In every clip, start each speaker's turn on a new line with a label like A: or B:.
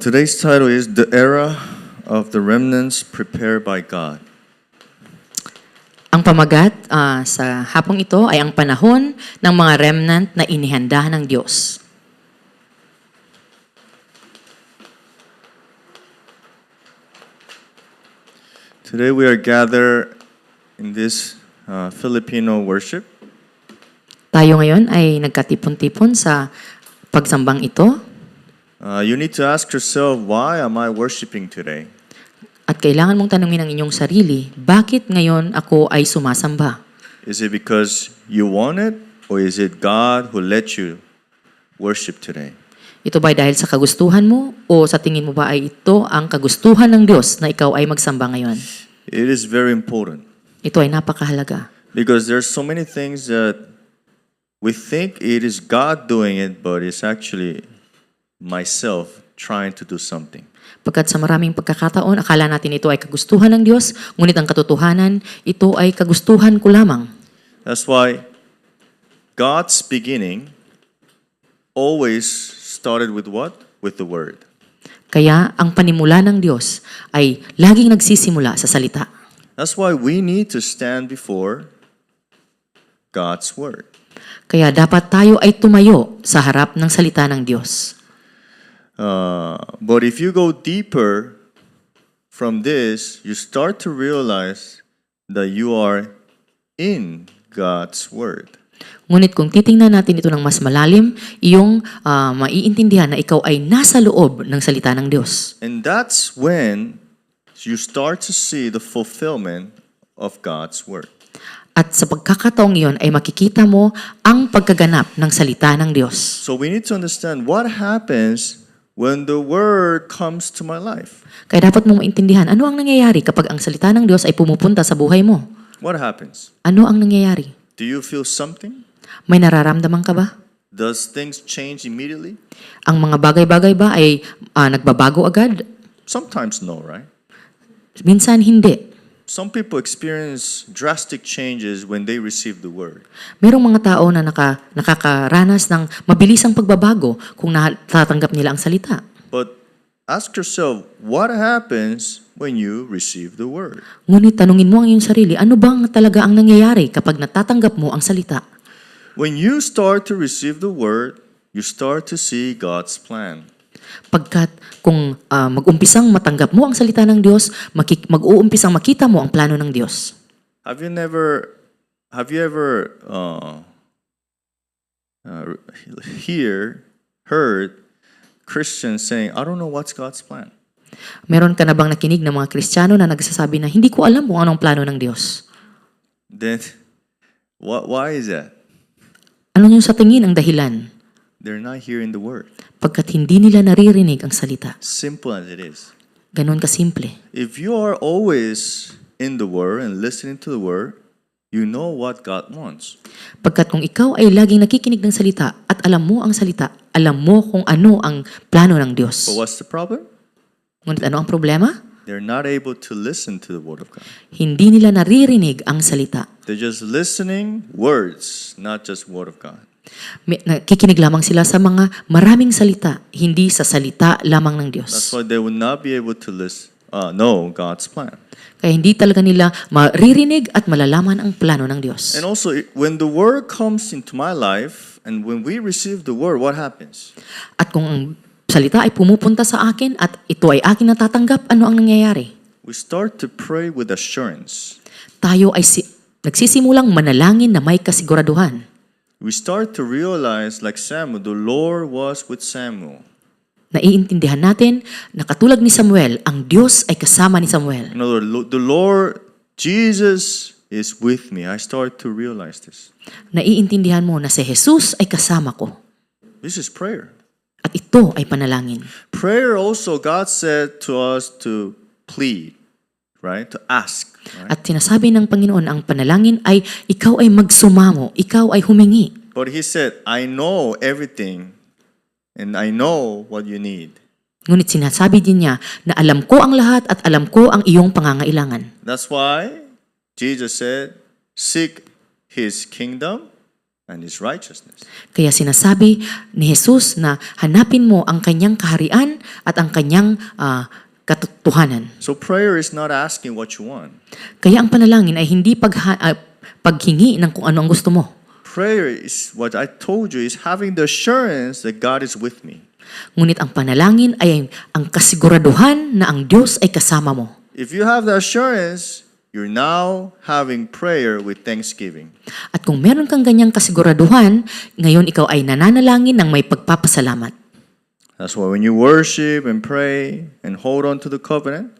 A: Today's title is The Era of the Remnants Prepared by God.
B: Ang pamagat sa hapong ito ay ang panahon ng mga remnant na inihanda ng Diyos.
A: Today we are gathered in this Filipino worship
B: Tayo ngayon ay nagkatipon-tipon sa pagsambang ito
A: You need to ask yourself, why am I worshiping today?
B: at kailangan mong tanungin ang inyong sarili, bakit ngayon ako ay sumasamba?
A: Is it because you want it, or is it God who let you worship today?
B: Ito ba ay dahil sa kagustuhan mo o sa tingin mo ba ay ito ang kagustuhan ng Diyos na ikaw ay magsamba ngayon?
A: It is very important
B: Ito ay napakahalaga.
A: because there's so many things that we think it is God doing it, but it's actually myself trying to do something.
B: Pagkat sa maraming pagkakataon, akala natin ito ay kagustuhan ng Diyos, ngunit ang katotohanan, ito ay kagustuhan ko lamang.
A: That's why God's beginning always started with what? With the Word.
B: Kaya ang panimula ng Diyos ay laging nagsisimula sa salita.
A: That's why we need to stand before God's Word.
B: Kaya dapat tayo ay tumayo sa harap ng salita ng Diyos.
A: But if you go deeper from this, you start to realize that you are in God's Word.
B: Ngunit kung titingnan natin ito ng mas malalim, iyong maiintindihan na ikaw ay nasa loob ng salita ng Diyos.
A: And that's when you start to see the fulfillment of God's Word.
B: At sa pagkakataong iyon ay makikita mo ang pagkaganap ng salita ng Diyos.
A: So we need to understand what happens when the Word comes to my life.
B: Kaya dapat mong maintindihan ano ang nangyayari kapag ang salita ng Diyos ay pumupunta sa buhay mo.
A: What happens?
B: Ano ang nangyayari?
A: Do you feel something?
B: May nararamdaman ka ba?
A: Does things change immediately?
B: Ang mga bagay-bagay ba ay nagbabago agad?
A: Sometimes no, right?
B: Minsan hindi.
A: Some people experience drastic changes when they receive the Word.
B: Merong mga tao na nakakaranas ng mabilisang pagbabago kung natatanggap nila ang salita.
A: But ask yourself, what happens when you receive the Word?
B: Ngunit tanungin mo ang iyong sarili, ano bang talaga ang nangyayari kapag natatanggap mo ang salita?
A: When you start to receive the Word, you start to see God's plan.
B: Pagkat kung mag-umpisang matanggap mo ang salita ng Diyos, mag-uumpisang makita mo ang plano ng Diyos.
A: Have you ever heard Christians saying, I don't know what's God's plan?
B: Meron ka na bang nakinig ng mga Kristiyano na nagsasabi na hindi ko alam kung anong plano ng Diyos?
A: Then, why is that?
B: Ano yung sa tingin ang dahilan?
A: They're not hearing the Word.
B: Pagkat hindi nila naririnig ang salita.
A: Simple as it is.
B: Ganon kasimple.
A: If you are always in the Word and listening to the Word, you know what God wants.
B: Pagkat kung ikaw ay laging nakikinig ng salita at alam mo ang salita, alam mo kung ano ang plano ng Diyos.
A: But what's the problem?
B: Ngunit ano ang problema?
A: They're not able to listen to the Word of God.
B: Hindi nila naririnig ang salita.
A: They're just listening words, not just Word of God.
B: Nakikinig lamang sila sa mga maraming salita, hindi sa salita lamang ng Diyos.
A: That's why they will not be able to know God's plan.
B: Kaya hindi talaga nila maririnig at malalaman ang plano ng Diyos.
A: And also, when the Word comes into my life, and when we receive the Word, what happens?
B: At kung ang salita ay pumupunta sa akin at ito ay aking natatanggap, ano ang nangyayari?
A: We start to pray with assurance.
B: Tayo ay nagsisimulang manalangin na may kasiguraduhan.
A: We start to realize, like Samuel, the Lord was with Samuel.
B: Naiintindihan natin na katulad ni Samuel, ang Diyos ay kasama ni Samuel.
A: In other words, the Lord, Jesus, is with me. I start to realize this.
B: Naiintindihan mo na si Jesus ay kasama ko.
A: This is prayer.
B: At ito ay panalangin.
A: Prayer also, God said to us to plead, right? To ask. Right?
B: At sinasabi ng Panginoon, ang panalangin ay ikaw ay magsumamo, ikaw ay humingi.
A: But He said, I know everything and I know what you need.
B: Ngunit sinasabi din niya na alam ko ang lahat at alam ko ang iyong pangangailangan.
A: That's why Jesus said, seek His kingdom and His righteousness.
B: Kaya sinasabi ni Jesus na hanapin mo ang kanyang kaharian at ang kanyang katotohanan.
A: So prayer is not asking what you want.
B: Kaya ang panalangin ay hindi paghingi ng kung ano ang gusto mo.
A: Prayer is what I told you, is having the assurance that God is with me.
B: Ngunit ang panalangin ay ang kasiguraduhan na ang Diyos ay kasama mo.
A: If you have the assurance, you're now having prayer with thanksgiving.
B: At kung meron kang ganyang kasiguraduhan, ngayon ikaw ay nananalangin ng may pagpapasalamat.
A: That's why when you worship and pray and hold on to the covenant,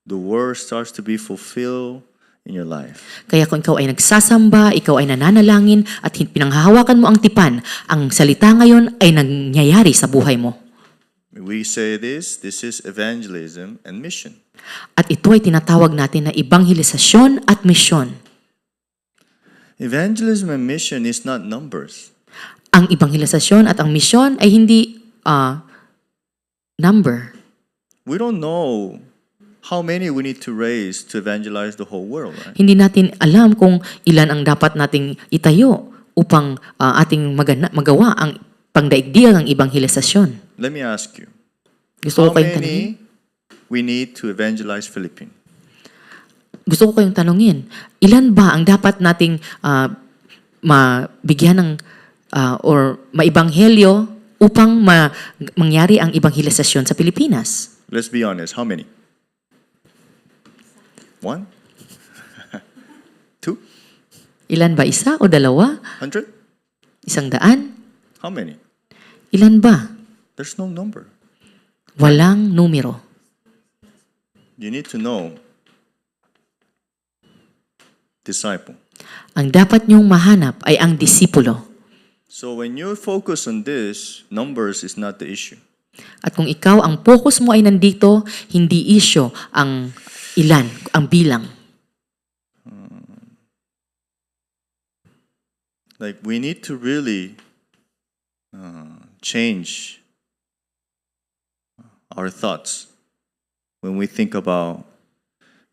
A: the word starts to be fulfilled in your life.
B: Kaya kung ikaw ay nagsasamba, ikaw ay nananalangin at pinanghahawakan mo ang tipan, ang salita ngayon ay nangyayari sa buhay mo.
A: We say this is evangelism and mission.
B: At ito ay tinatawag natin na ebanghelisasyon at misyon.
A: Evangelism and mission is not numbers.
B: Ang ebanghelisasyon at ang misyon ay hindi number.
A: We don't know how many we need to raise to evangelize the whole world, right?
B: Hindi natin alam kung ilan ang dapat nating itayo upang ating magawa ang pangdaigdigang ebanghelisasyon.
A: Let me ask you,
B: Gusto
A: how
B: ko kayong tanungin.
A: many we need to evangelize Philippines?
B: Gusto ko kayong tanungin, ilan ba ang dapat nating mabigyan ng or maibanghelyo upang mangyari ang ebanghelisasyon sa Pilipinas?
A: Let's be honest, how many? 1? 2?
B: Ilan ba? Isa o dalawa?
A: 100?
B: 100?
A: How many?
B: Ilan ba?
A: There's no number.
B: Walang numero.
A: You need to know disciple.
B: Ang dapat niyong mahanap ay ang disipulo.
A: So when you focus on this, numbers is not the issue.
B: At kung ikaw, ang focus mo ay nandito, hindi isyo ang ilan, ang bilang.
A: Like we need to really change our thoughts when we think about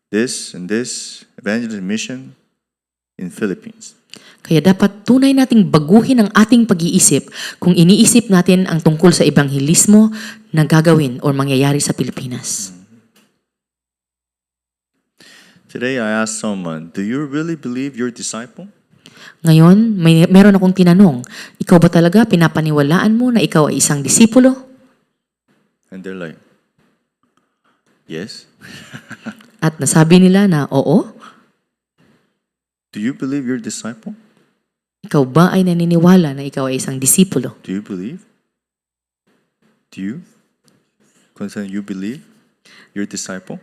A: this and this evangelism mission in Philippines.
B: Kaya dapat tunay nating baguhin ang ating pag-iisip kung iniisip natin ang tungkol sa ebanghelismo na gagawin o mangyayari sa Pilipinas.
A: Today I asked someone, do you really believe you're a disciple?
B: Ngayon, meron akong tinanong, ikaw ba talaga pinapaniwalaan mo na ikaw ay isang disipulo?
A: And they're like, yes.
B: At nasabi nila na oo,
A: Do you believe you're a disciple?
B: ikaw ba ay naniniwala na ikaw ay isang disipulo?
A: Do you believe? Do you? Concern, you believe you're a disciple?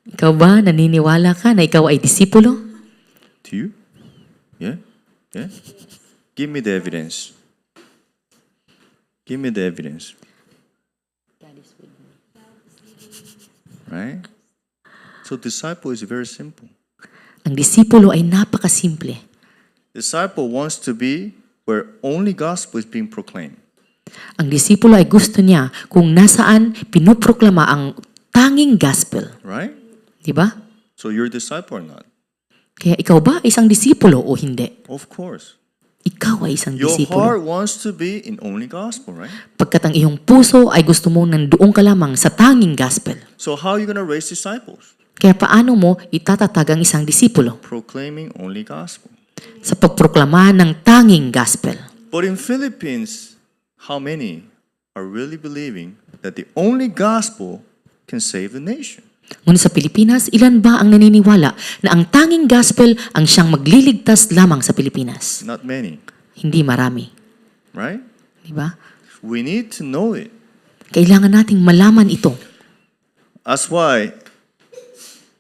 B: Ikaw ba naniniwala ka na ikaw ay disipulo?
A: Do you? Yeah? Yeah? Give me the evidence. Give me the evidence. Right? So disciple is very simple.
B: Ang disipulo ay napakasimple.
A: Disciple wants to be where only gospel is being proclaimed.
B: Ang disipulo ay gusto niya kung nasaan pinoproklama ang tanging gospel.
A: Right?
B: Di ba?
A: So you're a disciple or not?
B: Kaya ikaw ba ay isang disipulo o hindi?
A: Of course.
B: Ikaw ay isang
A: Your
B: disipulo.
A: heart wants to be in only gospel, right?
B: Pagkat ang iyong puso ay gusto mong nandoon ka lamang sa tanging gospel.
A: So how are you going to raise disciples?
B: Kaya paano mo itatatag ang isang disipulo?
A: Proclaiming only gospel.
B: Sa pagproklama ng tanging gospel.
A: But in Philippines, how many are really believing that the only gospel can save the nation?
B: Ngunit sa Pilipinas, ilan ba ang naniniwala na ang tanging gospel ang siyang magliligtas lamang sa Pilipinas?
A: Not many,
B: Hindi marami.
A: right?
B: Di ba?
A: We need to know it.
B: Kailangan nating malaman ito.
A: That's why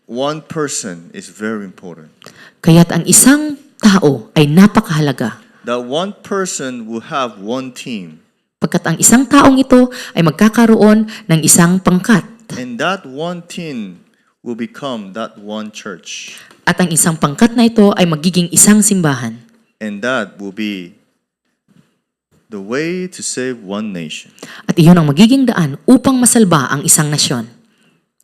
A: one person is very important.
B: Kaya't ang isang tao ay napakahalaga.
A: That one person will have one team.
B: Pagkat ang isang taong ito ay magkakaroon ng isang pangkat.
A: And that one team will become that one church.
B: At ang isang pangkat na ito ay magiging isang simbahan.
A: And that will be the way to save one nation.
B: At iyon ang magiging daan upang masalba ang isang nasyon.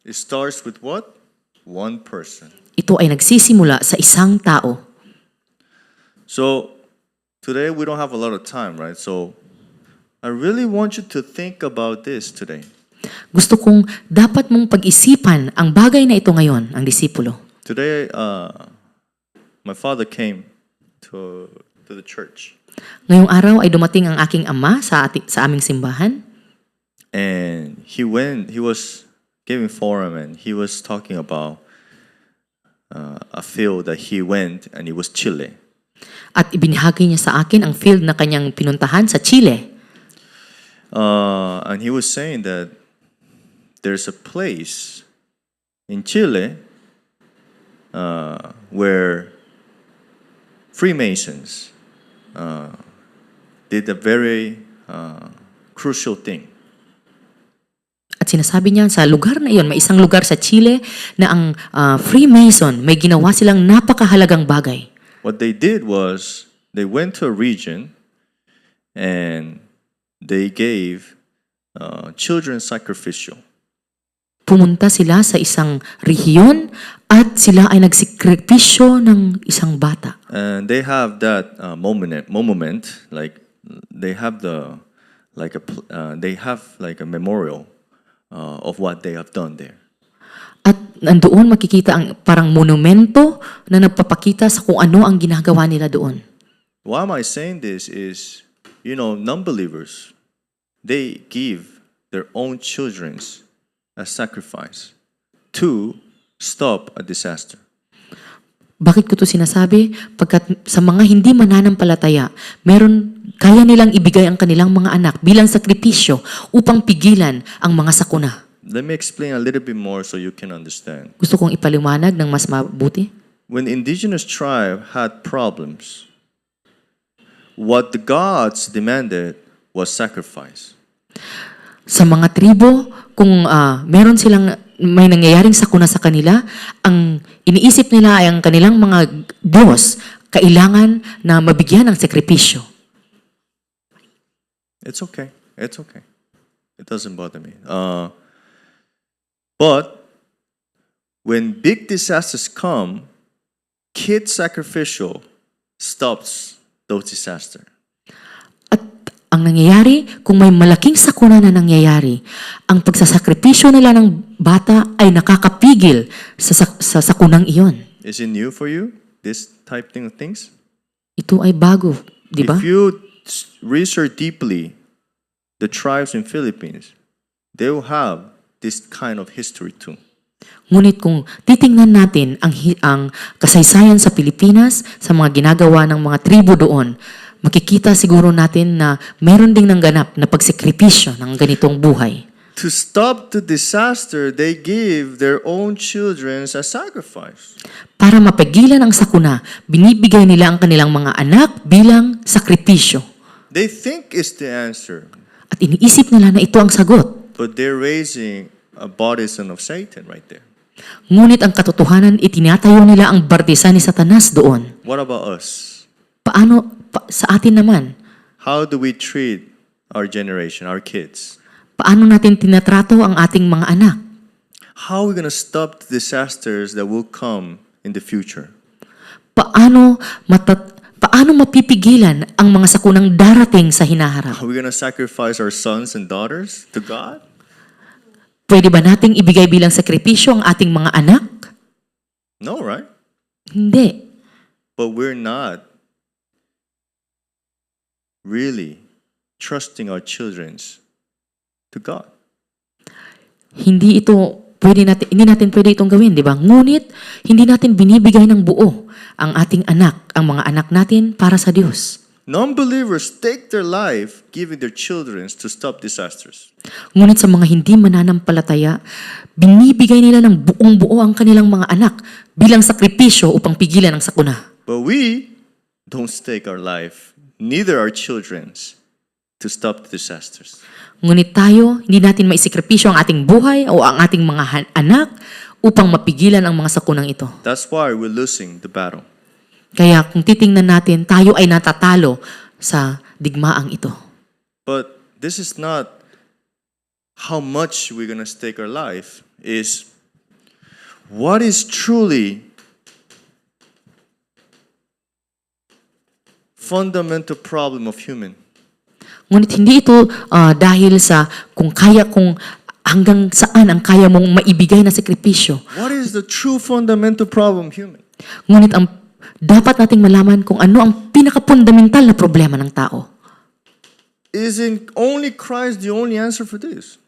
A: It starts with what? One person.
B: Ito ay nagsisimula sa isang tao.
A: So, to today we don't have a lot of time, right? So I really want you to think about this today.
B: Gusto kong dapat mong pag-isipan ang bagay na ito ngayon, ang disipulo.
A: Today, my father came to the church,
B: Ngayong araw ay dumating ang aking ama sa aming simbahan.
A: and he was giving forum, and he was talking about a field that he went, and it was Chile.
B: At ibinahagi niya sa akin ang field na kanyang pinuntahan sa Chile.
A: And he was saying that there's a place in Chile where Freemasons did a very crucial thing.
B: At sinasabi niya sa lugar na iyon, may isang lugar sa Chile na ang Freemason, may ginawa silang napakahalagang bagay.
A: What they did was they went to a region and they gave children sacrificial.
B: Pumunta sila sa isang rehiyon at sila ay nagsikripisyo ng isang bata.
A: And they have that moment, like they have they have like a memorial of what they have done there.
B: At nandoon makikita ang parang monumento na nagpapakita sa kung ano ang ginagawa nila doon.
A: Why am I saying this is, non-believers, they give their own children as sacrifice to stop a disaster.
B: Bakit ko to sinasabi? Pagkat sa mga hindi mananampalataya, kaya nilang ibigay ang kanilang mga anak bilang sakripisyo upang pigilan ang mga sakuna.
A: Let me explain a little bit more so you can understand.
B: Gusto kong ipaliwanag ng mas mabuti.
A: When the indigenous tribe had problems, what the gods demanded was sacrifice.
B: Sa mga tribo, kung may nangyayaring sakuna sa kanila, ang iniisip nila ay ang kanilang mga Diyos kailangan na mabigyan ng sakripisyo.
A: It's okay. It's okay. It doesn't bother me. But when big disasters come, kid sacrificial stops those disasters.
B: At ang nangyayari, kung may malaking sakuna na nangyayari, ang pagsasakripisyo nila ng bata ay nakakapigil sa sakunang iyon.
A: Is it new for you, this type of things?
B: Ito ay bago, di ba?
A: If you research deeply the tribes in Philippines, they will have this kind of history too.
B: Ngunit kung titingnan natin ang kasaysayan sa Pilipinas, sa mga ginagawa ng mga tribo doon, makikita siguro natin na meron ding nangganap na pagsekripisyo ng ganitong buhay.
A: To stop the disaster, they give their own children as sacrifice.
B: Para mapigilan ang sakuna, binibigay nila ang kanilang mga anak bilang sakripisyo.
A: They think it's the answer,
B: At iniisip nila na ito ang sagot.
A: but they're raising a baptism of Satan right there.
B: Ngunit ang katotohanan, itinatayo nila ang bartisan ni Satanas doon.
A: What about us?
B: Sa atin naman,
A: How do we treat our generation, our kids?
B: paano natin tinatrato ang ating mga anak?
A: How are we going to stop the disasters that will come in the future?
B: Paano mapipigilan ang mga sakunang darating sa hinaharap?
A: Are we going to sacrifice our sons and daughters to God?
B: Pwede ba nating ibigay bilang sakripisyo ang ating mga anak?
A: No, right?
B: Hindi.
A: But we're not really trusting our children to God.
B: Hindi natin pwede itong gawin, di ba? Ngunit, hindi natin binibigay ng buo ang ating anak, ang mga anak natin para sa Diyos.
A: Non-believers take their life giving their children to stop disasters.
B: Ngunit sa mga hindi mananampalataya, binibigay nila ng buong buo ang kanilang mga anak bilang sakripisyo upang pigilan ang sakuna.
A: But we don't stake our life, neither our children's, to stop the disasters.
B: Ngunit tayo, hindi natin maisikripisyo ang ating buhay o ang ating mga anak upang mapigilan ang mga sakunang ito.
A: That's why we're losing the battle.
B: Kaya kung titingnan natin, tayo ay natatalo sa digmaang ito.
A: But this is not how much we're going to stake our life, is what is truly fundamental problem of human.
B: Ngunit hindi ito dahil sa kung kaya kung hanggang saan ang kaya mong maibigay na sakripisyo.
A: What is the true fundamental problem human?
B: Ngunit ang dapat nating malaman kung ano ang pinaka-fundamental na problema ng tao.
A: Isn't only Christ the only answer for this?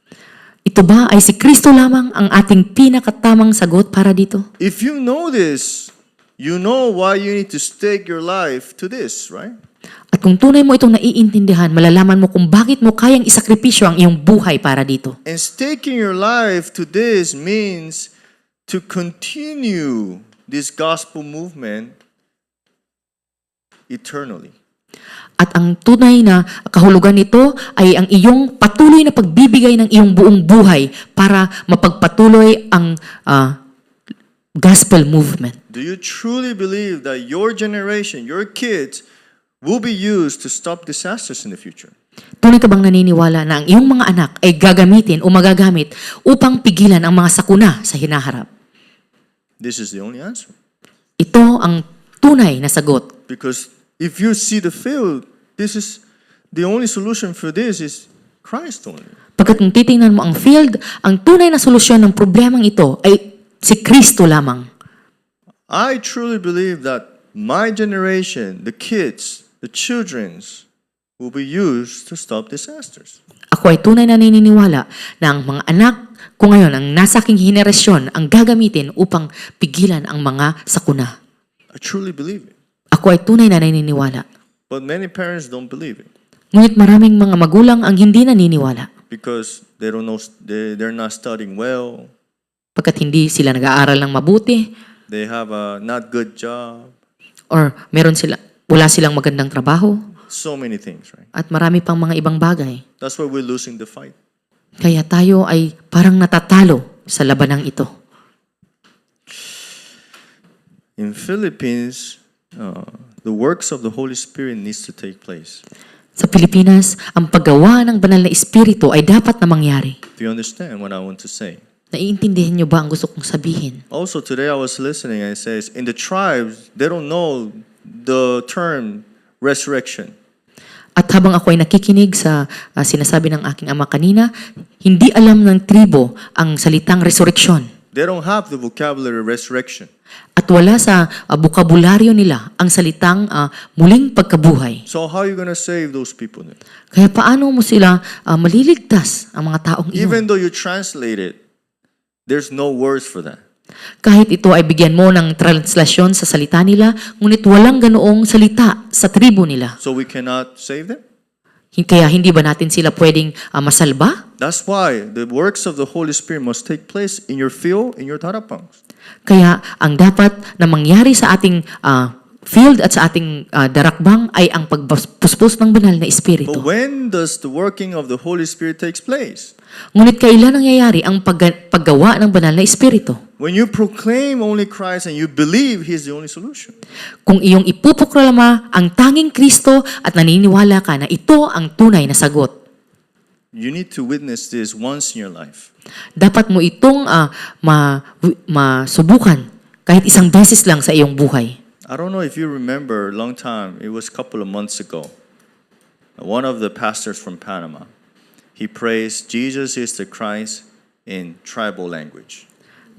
B: Ito ba ay si Kristo lamang ang ating pinakatamang sagot para dito?
A: If you know this, you know why you need to stake your life to this, right?
B: At kung tunay mo itong naiintindihan, malalaman mo kung bakit mo kayang isakripisyo ang iyong buhay para dito.
A: And staking your life to this means to continue this gospel movement eternally.
B: At ang tunay na kahulugan nito ay ang iyong patuloy na pagbibigay ng iyong buong buhay para mapagpatuloy ang gospel movement.
A: Do you truly believe that your generation, your kids, will be used to stop disasters in the future?
B: Tunay ka bang naniniwala na ang iyong mga anak ay gagamitin o magagamit upang pigilan ang mga sakuna sa hinaharap?
A: This is the only answer.
B: Ito ang tunay na sagot.
A: Because if you see the field, this is the only solution for this is Christ only.
B: Pagkat kung titingnan mo ang field, ang tunay na solusyon ng problemang ito ay si Kristo lamang.
A: I truly believe that my generation, the kids, the children's, will be used to stop disasters.
B: Ako ay tunay na naniniwala na ang mga anak ko ngayon, ang nasa aking henerasyon, ang gagamitin upang pigilan ang mga sakuna.
A: I truly believe it.
B: Ako ay tunay na naniniwala.
A: But many parents don't believe it
B: Ngunit maraming mga magulang ang hindi naniniwala
A: because they don't know, they're not studying well,
B: pagkat hindi sila nag-aaral ng mabuti
A: they have a not good job,
B: or wala silang magandang trabaho
A: so many things, right?
B: at marami pang mga ibang bagay.
A: That's why we're losing the fight.
B: Kaya tayo ay parang natatalo sa labanang ito.
A: In Philippines, the works of the Holy Spirit needs to take place.
B: Sa Pilipinas, ang paggawa ng banal na espiritu ay dapat na mangyari.
A: Do you understand what I want to say?
B: Naiintindihan niyo ba ang gusto kong sabihin?
A: Also, today I was listening and it says, in the tribes, they don't know the term resurrection.
B: At habang ako ay nakikinig sa sinasabi ng aking ama kanina, hindi alam ng tribo ang salitang resurreksyon.
A: They don't have the vocabulary resurrection.
B: At wala sa bukabularyo nila ang salitang muling pagkabuhay.
A: So how are you going to save those people then?
B: Kaya paano mo sila maliligtas ang mga taong iyon?
A: Even though you translate it, there's no words for that.
B: Kahit ito ay bigyan mo ng translasyon sa salita nila, ngunit walang ganoong salita sa tribo nila.
A: So we cannot save them?
B: Kaya hindi ba natin sila pwedeng masalba?
A: That's why the works of the Holy Spirit must take place in your field, in your tarapangs.
B: Kaya ang dapat na mangyari sa ating field at sa ating darakbang ay ang pagpuspos ng banal na espiritu.
A: But when does the working of the Holy Spirit takes place?
B: Ngunit kailan nangyayari ang paggawa ng banal na espiritu?
A: When you proclaim only Christ and you believe He's the only solution.
B: Kung iyong ipuproklama ang tanging Kristo at naniniwala ka na ito ang tunay na sagot.
A: You need to witness this once in your life.
B: Dapat mo itong masubukan kahit isang beses lang sa iyong buhay.
A: I don't know if you remember, a long time, it was a couple of months ago, one of the pastors from Panama, he praised Jesus is the Christ in tribal language.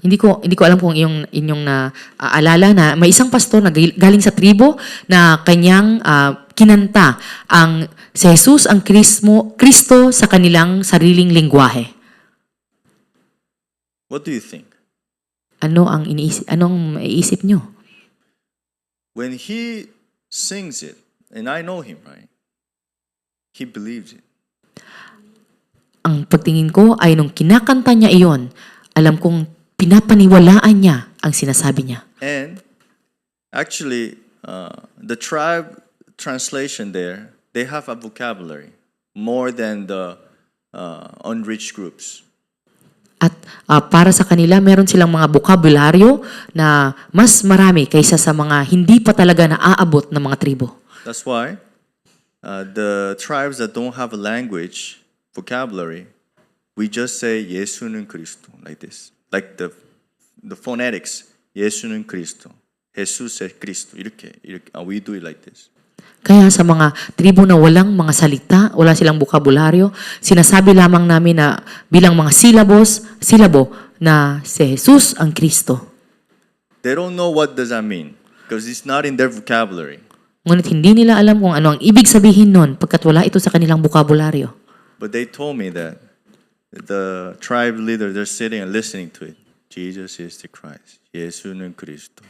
B: Hindi ko alam kung inyong naalala na may isang pastor na galing sa tribo na kanyang kinanta ang si Jesus ang Kristo sa kanilang sariling lengguwahe.
A: What do you think?
B: Anong maiisip nyo?
A: When he sings it, and I know him, right? He believes it.
B: Ang pagtingin ko ay nung kinakanta niya iyon, alam kong pinapaniwalaan niya ang sinasabi niya.
A: And actually, the tribe translation there, they have a vocabulary more than the unreached groups.
B: At para sa kanila, meron silang mga bokabularyo na mas marami kaysa sa mga hindi pa talaga naaabot ng mga tribo.
A: That's why the tribes that don't have a language, vocabulary, we just say 예수는 그리스도 like this. Like the phonetics, 예수는 그리스도, Jesus es Cristo. 이렇게. We do it like this.
B: Kaya sa mga tribo na walang mga salita, wala silang bokabularyo, sinasabi lamang namin na bilang mga silabo na si Jesus ang Kristo.
A: They don't know what does that mean because it's not in their vocabulary.
B: Ngunit hindi nila alam kung ano ang ibig sabihin nun pagkat wala ito sa kanilang bokabularyo.
A: But they told me that the tribe leader, they're sitting and listening to it. Jesus is the Christ. 예수는 그리스도.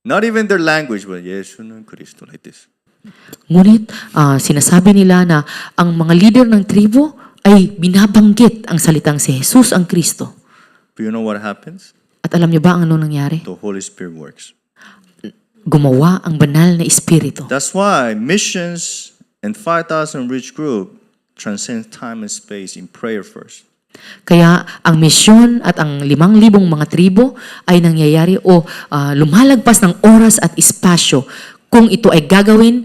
A: Not even their language, but 예수는 그리스도, like this.
B: Ngunit sinasabi nila na ang mga leader ng tribo ay binabanggit ang salitang si Jesus ang Kristo.
A: But you know what happens?
B: At alam niyo ba ang ano nangyari?
A: The Holy Spirit works.
B: Gumawa ang banal na Espiritu.
A: That's why missions and 5,000 rich group transcend time and space in prayer first.
B: Kaya ang misyon at ang 5,000 mga tribo ay nangyayari o lumalagpas ng oras at espasyo kung ito ay gagawin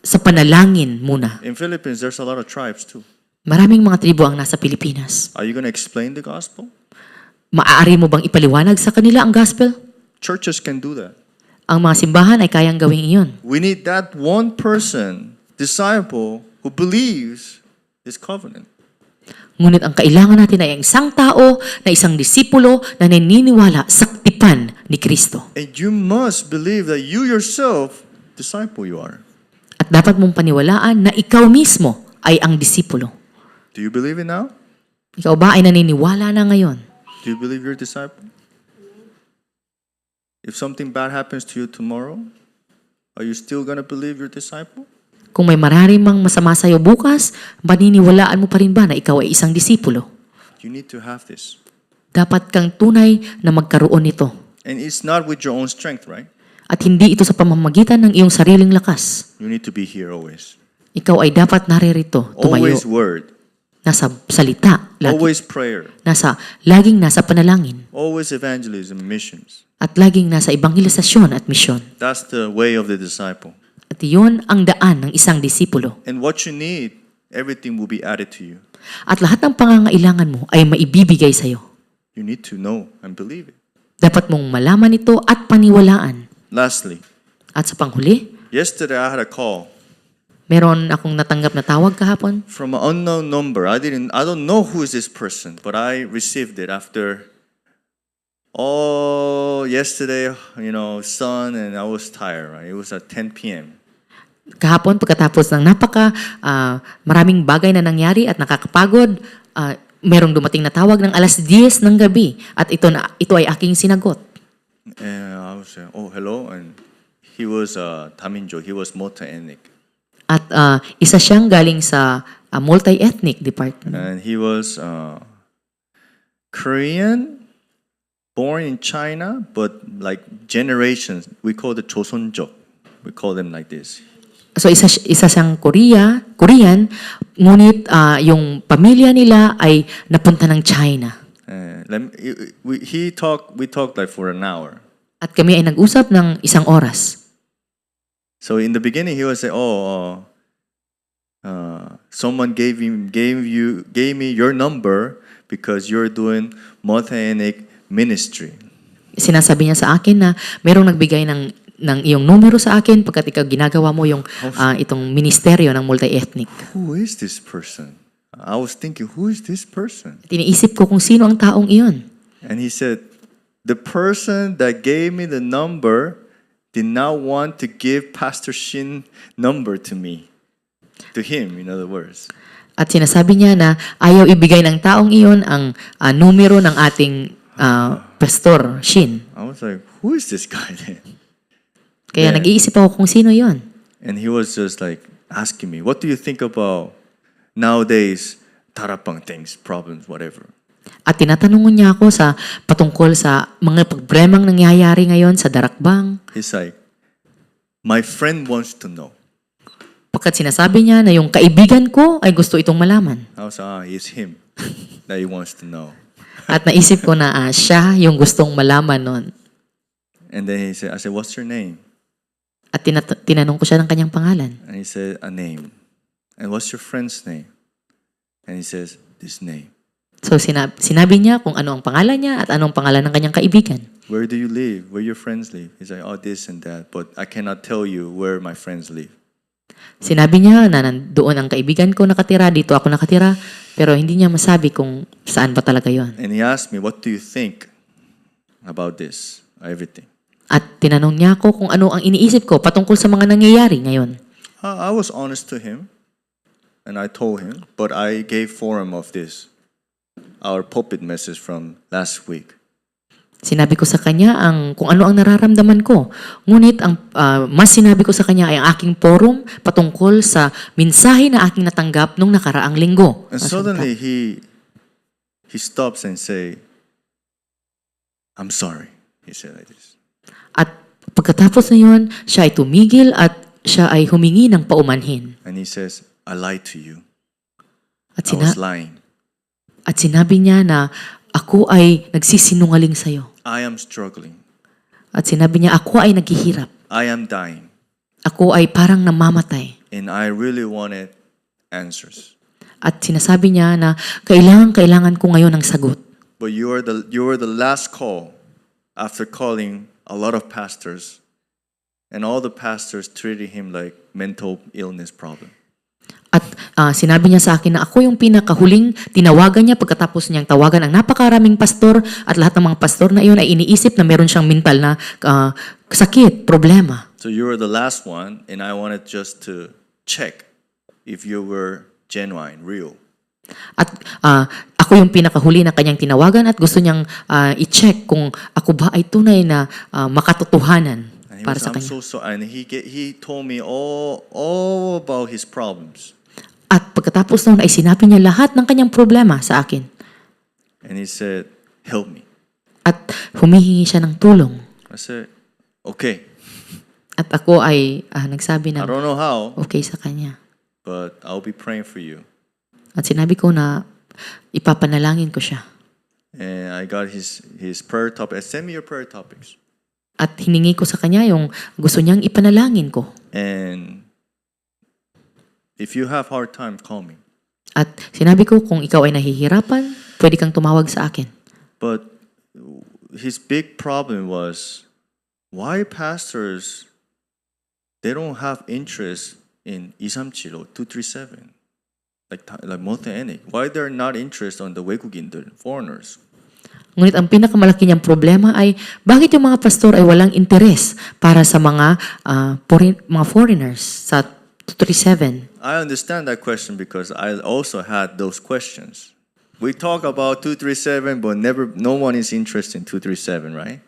B: sa panalangin muna.
A: In Philippines, there's a lot of tribes too.
B: Maraming mga tribo ang nasa Pilipinas.
A: Are you going to explain the gospel?
B: Maaari mo bang ipaliwanag sa kanila ang gospel?
A: Churches can do that.
B: Ang mga simbahan ay kayang gawin iyon.
A: We need that one person, disciple, who believes this covenant.
B: Ngunit ang kailangan natin ay ang isang tao na isang disipulo na naniniwala sa tipan ni Kristo.
A: And you must believe that you yourself, disciple you are.
B: At dapat mong paniwalaan na ikaw mismo ay ang disipulo.
A: Do you believe it now?
B: Ikaw ba ay naniniwala na ngayon?
A: Do you believe you're a disciple? If something bad happens to you tomorrow, are you still going to believe you're a disciple?
B: Kung may mararimang masama sa'yo bukas, paniniwalaan mo pa rin ba na ikaw ay isang disipulo?
A: You need to have this.
B: Dapat kang tunay na magkaroon nito.
A: And it's not with your own strength, right?
B: At hindi ito sa pamamagitan ng iyong sariling lakas.
A: You need to be here always.
B: Ikaw ay dapat naririto, tumayo,
A: Always word.
B: nasa salita,
A: Always prayer.
B: laging nasa panalangin,
A: Always evangelism, missions.
B: at laging nasa ebanghelisasyon at misyon.
A: That's the way of the disciple.
B: At iyon ang daan ng isang disipulo.
A: And what you need, everything will be added to you.
B: At lahat ng pangangailangan mo ay maibibigay sa'yo.
A: You need to know and believe it.
B: Dapat mong malaman ito at paniwalaan.
A: Lastly,
B: At sa panghuli,
A: yesterday I had a call
B: meron akong natanggap na tawag kahapon
A: from an unknown number. I don't know who is this person, but I received it after yesterday, sun, and I was tired, right? It was at 10 p.m.
B: kahapon pagkatapos ng maraming bagay na nangyari at nakakapagod, merong dumating na tawag ng 10:00 ng gabi at ito ay aking sinagot.
A: And I was saying, oh, hello. And he was Taminjo. He was multi-ethnic.
B: At isa siyang galing sa multi-ethnic department.
A: And he was Korean, born in China, but like generations. We call it Joseonjok. We call them like this.
B: So isa siyang Korean, ngunit yung pamilya nila ay napunta ng China.
A: We talked like for an hour.
B: At kami ay nag-usap ng 1 oras.
A: So in the beginning, he was saying, someone gave me your number because you're doing multi-ethnic ministry.
B: Sinasabi niya sa akin na merong nagbigay ng iyong numero sa akin pagkat ikaw ginagawa mo yung itong ministeryo ng multi-ethnic.
A: Who is this person? I was thinking, who is this person?
B: Tiniisip ko kung sino ang taong iyon.
A: And he said, the person that gave me the number did not want to give Pastor Shin number to me. To him, in other words.
B: At sinasabi niya na ayaw ibigay ng taong iyon ang numero ng ating Pastor Shin.
A: I was like, who is this guy then?
B: Kaya
A: Yeah.
B: nag-iisip ako kung sino yon.
A: And he was just like asking me, what do you think about nowadays tarapang things, problems, whatever?
B: At tinatanong niya ako patungkol sa mga problemang nangyayari ngayon sa Darakbang.
A: He's like, my friend wants to know.
B: Pagkat sinasabi niya na yung kaibigan ko ay gusto itong malaman.
A: I was like, it's him that he wants to know.
B: At naisip ko na siya yung gustong malaman nun.
A: And then I said, what's your name?
B: At tinanong ko siya ng kanyang pangalan.
A: And he said, a name. And what's your friend's name? And he says, this name.
B: So sinabi niya kung ano ang pangalan niya at anong pangalan ng kanyang kaibigan.
A: Where do you live? Where your friends live? He's like, oh, this and that. But I cannot tell you where my friends live.
B: Sinabi niya na nandoon ang kaibigan ko nakatira, dito ako nakatira, pero hindi niya masabi kung saan ba talaga yon.
A: And he asked me, what do you think about this, everything?
B: At tinanong niya ako kung ano ang iniisip ko patungkol sa mga nangyayari ngayon.
A: I was honest to him, and I told him, but I gave forum of this, our pulpit message from last week.
B: Sinabi ko sa kanya kung ano ang nararamdaman ko. Ngunit ang mas sinabi ko sa kanya ay ang aking forum patungkol sa mensahe na aking natanggap nung nakaraang linggo.
A: And suddenly he stops and say, I'm sorry. He said like this.
B: At pagkatapos na yun, siya ay tumigil at siya ay humingi ng paumanhin.
A: And he says, I lied to you.
B: At,
A: I was lying.
B: at sinabi niya na ako ay nagsisinungaling sa'yo.
A: I am struggling.
B: At sinabi niya, ako ay naghihirap.
A: I am dying.
B: Ako ay parang namamatay.
A: And I really wanted answers.
B: At sinasabi niya na kailangan ko ngayon ng sagot.
A: But you were the last call after calling a lot of pastors. And all the pastors treated him like mental illness problem.
B: At sinabi niya sa akin na ako yung pinakahuling tinawagan niya pagkatapos niyang tawagan ang napakaraming pastor at lahat ng mga pastor na iyon ay iniisip na meron siyang mental na sakit, problema.
A: So you were the last one, and I wanted just to check if you were genuine, real.
B: At ako yung pinakahuli na kanyang tinawagan at gusto niyang i-check kung ako ba ay tunay na makatotohanan
A: And he
B: para
A: was,
B: sa
A: I'm
B: kanya.
A: so and he told me all about his problems.
B: At pagkatapos noon ay sinabi niya lahat ng kanyang problema sa akin.
A: And he said, help me.
B: At humihingi siya ng tulong.
A: I said, okay.
B: At ako ay nagsabi
A: I
B: na
A: don't know how,
B: okay sa kanya.
A: but I'll be praying for you.
B: At sinabi ko na ipapanalangin ko siya.
A: And I got his prayer topic. Send me your prayer topics.
B: At hiningi ko sa kanya yung gusto niyang ipanalangin ko.
A: And if you have hard time, call me.
B: At sinabi ko kung ikaw ay nahihirapan, pwede kang tumawag sa akin.
A: But his big problem was, why pastors, they don't have interest in 237, 237, like multi-ethnic. Why they're not interested on the 외국인들, foreigners?
B: Ngunit ang pinakamalaki niyang problema ay bakit yung mga pastor ay walang interes para sa mga mga foreigners sa 237.
A: I understand that question because I also had those questions. We talk about 237, but no one is interested in 237, right?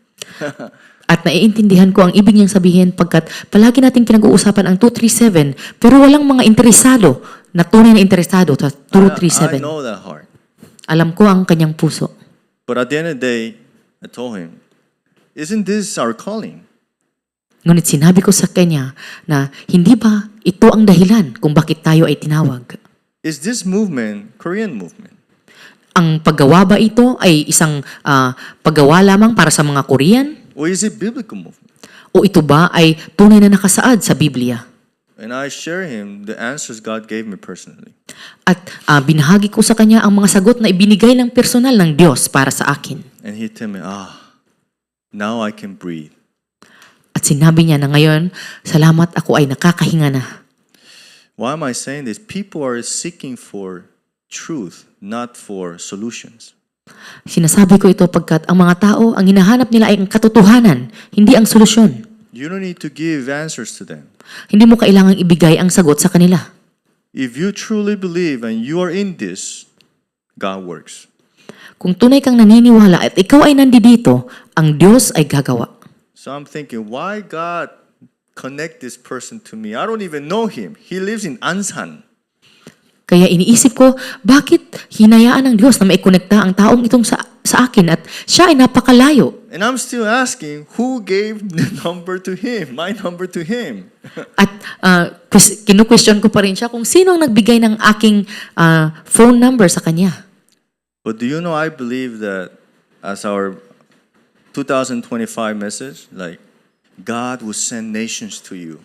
B: At naiintindihan ko ang ibig niyang sabihin pagkat palagi nating pinag-uusapan ang 237 pero walang mga interesado na tunay na interesado sa
A: I
B: 237.
A: know that heart.
B: Alam ko ang kanyang puso.
A: But at the end of the day, I told him, isn't this our calling?
B: Ngunit sinabi ko sa kanya na hindi ba ito ang dahilan kung bakit tayo ay tinawag?
A: Is this movement Korean movement?
B: Ang paggawa ba ito ay isang paggawa lamang para sa mga Korean?
A: Or is it biblical movement?
B: O ito ba ay tunay na nakasaad sa Biblia?
A: And I share him the answers God gave me personally.
B: At binahagi ko sa kanya ang mga sagot na ibinigay ng personal ng Diyos para sa akin.
A: And he told me, now I can breathe.
B: At sinabi niya na ngayon, salamat ako ay nakakahinga na.
A: Why am I saying this? People are seeking for truth, not for solutions.
B: Sinasabi ko ito pagkat ang mga tao, ang hinahanap nila ay ang katotohanan, hindi ang solusyon.
A: You don't need to give answers to them.
B: Hindi mo kailangang ibigay ang sagot sa kanila.
A: If you truly believe and you are in this, God works.
B: Kung tunay kang naniniwala at ikaw ay nandito, ang Diyos ay gagawa.
A: So I'm thinking, why God connect this person to me? I don't even know him. He lives in Ansan.
B: Kaya iniisip ko, bakit hinayaan ng Diyos na maikonekta ang taong itong sa akin at siya ay napakalayo?
A: And I'm still asking, who gave the number to him, my number to him?
B: At kinu-question ko pa rin siya kung sino ang nagbigay ng aking phone number sa kanya.
A: But do you know, I believe that as our 2025 message, like, God will send nations to you.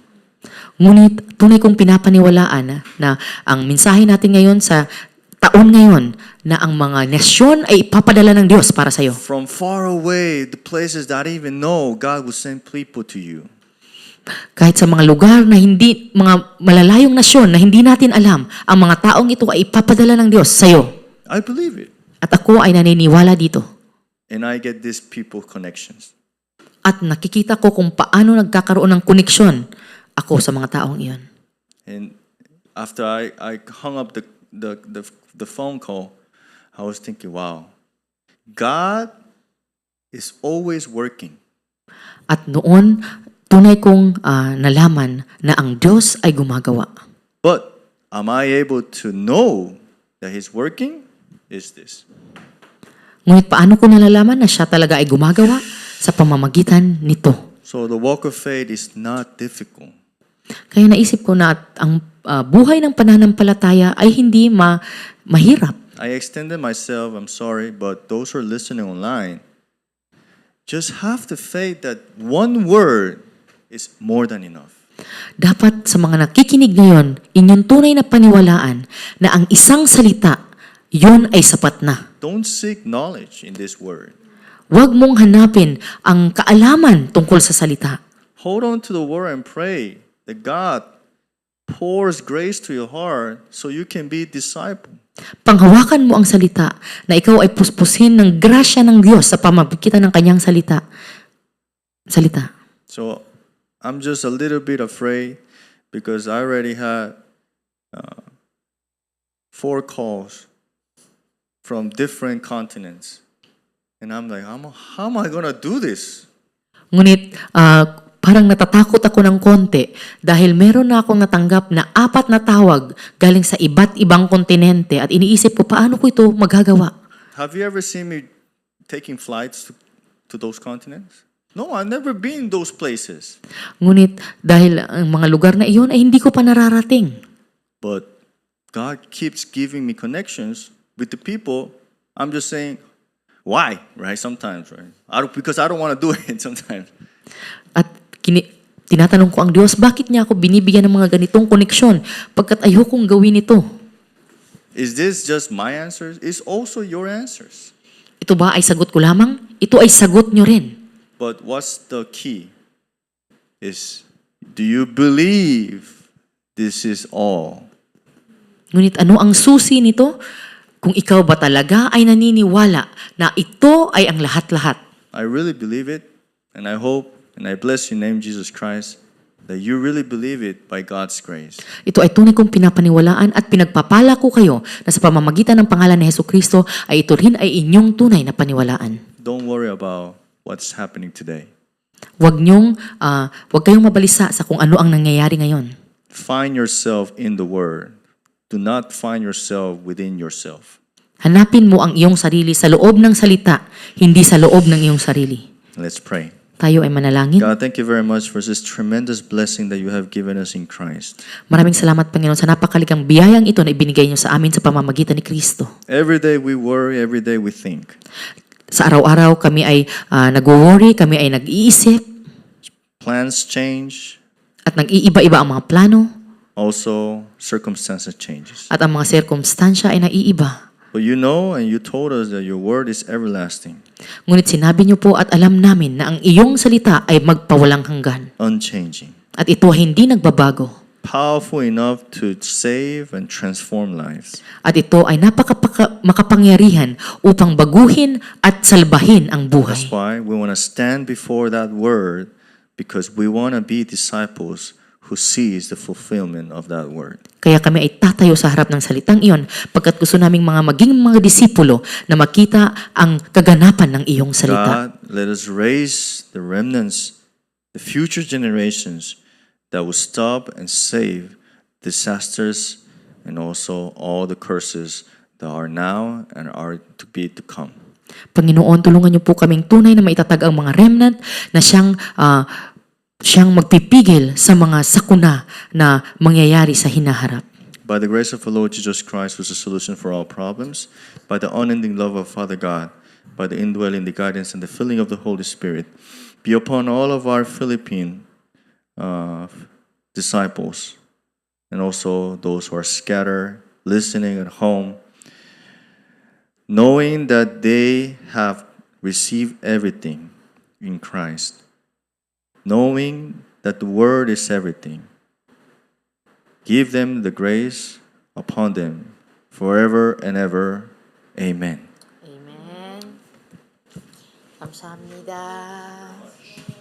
B: Ngunit tunay kong pinapaniwalaan na ang mensahe natin ngayon sa taon ngayon na ang mga nasyon ay ipapadala ng Diyos para sa iyo.
A: From far away, the places that I even know, God will send people to you.
B: Kahit sa mga lugar na hindi, mga malalayong nasyon na hindi natin alam, ang mga taong ito ay ipapadala ng Diyos sa'yo.
A: I believe it.
B: At ako ay naniniwala dito.
A: And I get these people connections.
B: At nakikita ko kung paano nagkakaroon ng koneksyon ako sa mga taong iyon.
A: And after I hung up the phone call, I was thinking, wow, God is always working.
B: At noon, tunay kong nalaman na ang Diyos ay gumagawa.
A: But am I able to know that He's working? Is this.
B: Ngunit paano ko nalalaman na siya talaga ay gumagawa sa pamamagitan nito?
A: So the walk of faith is not difficult.
B: Kaya naisip ko na ang buhay ng pananampalataya ay hindi mahirap.
A: I extended myself, I'm sorry, but those who are listening online, just have the faith that one word is more than enough.
B: Dapat sa mga nakikinig ngayon, inyong tunay na paniwalaan na ang isang salita, yun ay sapat na.
A: Don't seek knowledge in this word.
B: Huwag mong hanapin ang kaalaman tungkol sa salita.
A: Hold on to the word and pray that God pours grace to your heart so you can be a disciple.
B: Panghawakan mo ang salita na ikaw ay puspusin ng grasya ng Diyos sa pamamagitan ng kanyang salita.
A: So I'm just a little bit afraid because I already had 4 calls from different continents. And I'm like, how am I going to do this?
B: Ngunit parang natatakot ako ng konti dahil meron na akong natanggap na 4 na tawag galing sa iba't ibang kontinente at iniisip ko paano ko ito magagawa.
A: Have you ever seen me taking flights to those continents? No, I've never been in those places.
B: Ngunit dahil ang mga lugar na iyon ay hindi ko pa nararating.
A: But God keeps giving me connections with the people. I'm just saying, why? Right? Sometimes, right? Because I don't want to do it sometimes.
B: At tinatanong ko ang Diyos, bakit niya ako binibigyan ng mga ganitong koneksyon pagkat ayokong gawin ito?
A: Is this just my answers? It's also your answers.
B: Ito ba ay sagot ko lamang? Ito ay sagot nyo rin.
A: But what's the key? Is, do you believe this is all?
B: Ngunit ano ang susi nito? Kung ikaw ba talaga ay naniniwala na ito ay ang lahat-lahat.
A: I really believe it, and I hope, and I bless your name, Jesus Christ, that you really believe it by God's grace.
B: Ito ay tunay kong pinapaniwalaan at pinagpapala ko kayo na sa pamamagitan ng pangalan ni Jesucristo ay ito rin ay inyong tunay na paniwalaan.
A: Don't worry about what's happening today.
B: Huwag kayong mabalisa sa kung ano ang nangyayari ngayon.
A: Find yourself in the Word. Do not find yourself within yourself.
B: Hanapin mo ang iyong sarili sa loob ng salita, hindi sa loob ng iyong sarili.
A: Let's pray.
B: Tayo ay manalangin.
A: God, thank you very much for this tremendous blessing that you have given us in Christ.
B: Maraming salamat, Panginoon, sa napakaligang biyayang ito na ibinigay niyo sa amin sa pamamagitan ni Kristo.
A: Every day we worry, every day we think.
B: Sa araw-araw kami ay nag-worry, kami ay nag-iisip,
A: Plans change,
B: at nag-iiba-iba ang mga plano,
A: also circumstances changes.
B: at ang mga sirkumstansya ay naiiba.
A: But you know and you told us that your word is everlasting,
B: Ngunit sinabi niyo po at alam namin na ang iyong salita ay magpawalang hanggan.
A: unchanging,
B: At ito ay hindi nagbabago.
A: powerful enough to save and transform lives.
B: At ito ay makapangyarihan upang baguhin at salbahin ang
A: That's
B: buhay.
A: why we want to stand before that word, because we want to be disciples who sees the fulfillment of that word.
B: Kaya kami ay tatayo sa harap ng salitang iyon pagkat gusto naming maging mga disipulo na makita ang kaganapan ng iyong salita.
A: God, let us raise the remnants, the future generations that will stop and save disasters and also all the curses that are now and are to be to come.
B: Panginoon, tulungan niyo po kaming tunay na maitatag ang mga remnant na siyang magpipigil sa mga sakuna na mangyayari sa hinaharap.
A: By the grace of our Lord Jesus Christ, who is the solution for all problems, by the unending love of Father God, by the indwelling, the guidance, and the filling of the Holy Spirit, be upon all of our Philippine disciples, and also those who are scattered, listening at home, knowing that they have received everything in Christ, knowing that the word is everything. Give them the grace upon them forever and ever. Amen.
B: Amen. 감사합니다.